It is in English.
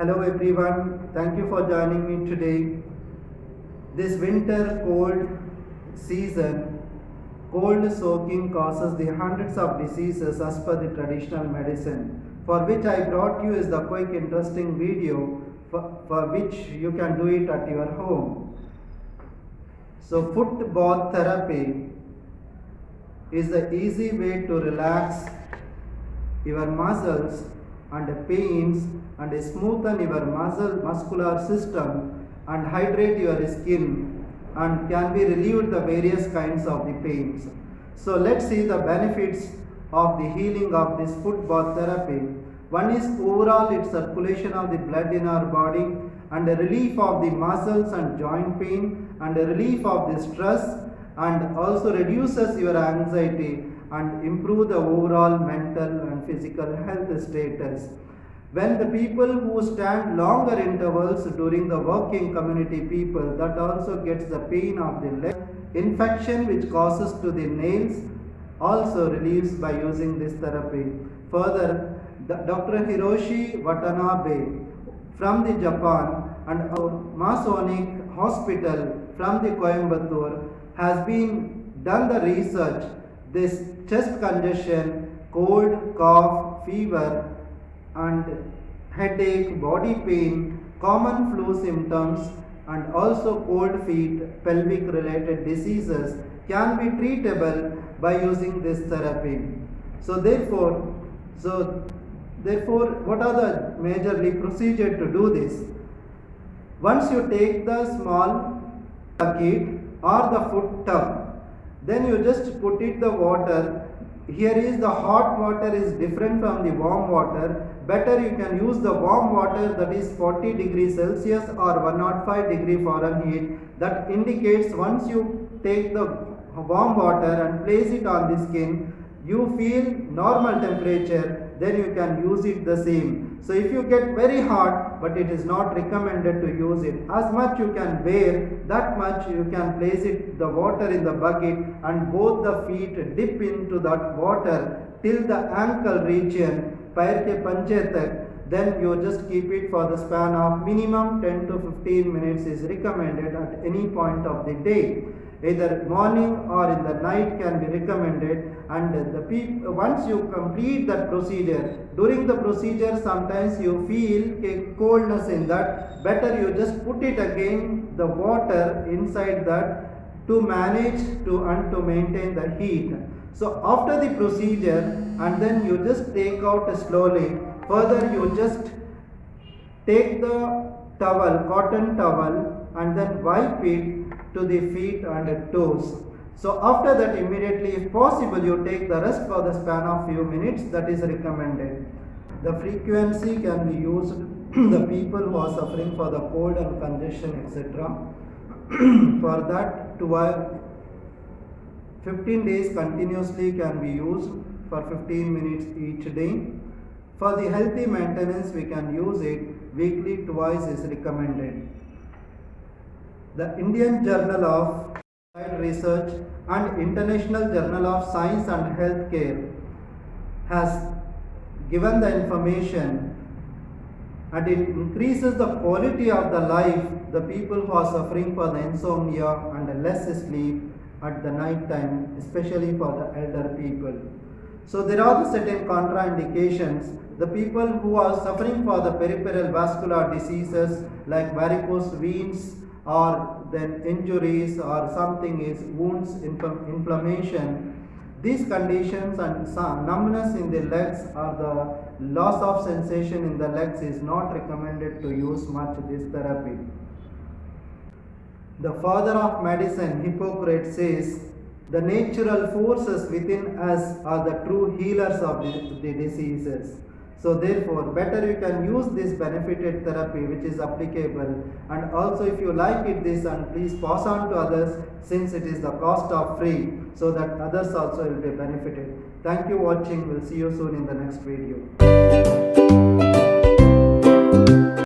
Hello everyone, thank you for joining me today. This winter cold season, cold soaking causes the hundreds of diseases as per the traditional medicine, for which I brought you is the quick interesting video for which you can do it at your home. So foot bath therapy is the easy way to relax your muscles and pains and smoothen your muscular system and hydrate your skin and can be relieved the various kinds of the pains. So let's see the benefits of the healing of this foot bath therapy. One is overall its circulation of the blood in our body and the relief of the muscles and joint pain and the relief of the stress and also reduces your anxiety and improve the overall mental and physical health status. When the people who stand longer intervals during the working community people, that also gets the pain of the leg. Infection which causes to the nails also relieves by using this therapy. Further, Dr. Hiroshi Watanabe from the Japan and Masonic Hospital from the Coimbatore has been done the research. This chest congestion, cold, cough, fever and headache, body pain, common flu symptoms and also cold feet, pelvic related diseases can be treatable by using this therapy. So therefore, what are the majorly procedure to do this? Once you take the small bucket or the foot tub, then you just put it the water. Here is the hot water is different from the warm water. Better you can use the warm water, that is 40 degrees Celsius or 105 degree Fahrenheit. That indicates once you take the warm water and place it on the skin, you feel normal temperature, then you can use it the same. So if you get very hot, but it is not recommended to use it. As much you can bear, that much you can place it the water in the bucket and both the feet dip into that water till the ankle region, पैर के पंजे तक. Then you just keep it for the span of minimum 10 to 15 minutes is recommended at any point of the day. Either morning or in the night can be recommended, and once you complete that procedure, during the procedure sometimes you feel a coldness in that, better you just put it again the water inside that to manage to maintain the heat. So after the procedure, and then you just take out slowly. Further you just take the towel, cotton towel, and then wipe it to the feet and toes. So after that, immediately if possible you take the rest for the span of few minutes, that is recommended. The frequency can be used the people who are suffering for the cold and congestion etc. For that 15 days continuously can be used for 15 minutes each day. For the healthy maintenance we can use it weekly twice is recommended. The Indian Journal of Research and International Journal of Science and Healthcare has given the information, and it increases the quality of the life the people who are suffering for the insomnia and less sleep at the night time, especially for the elder people. So there are the certain contraindications. The people who are suffering for the peripheral vascular diseases like varicose veins or then injuries or something is wounds, inflammation, these conditions and some numbness in the legs or the loss of sensation in the legs is not recommended to use much this therapy. The father of medicine, Hippocrates, says the natural forces within us are the true healers of the diseases. So therefore, better you can use this benefited therapy which is applicable, and also if you like it this, and please pass on to others since it is the cost of free, so that others also will be benefited. Thank you for watching. We'll see you soon in the next video.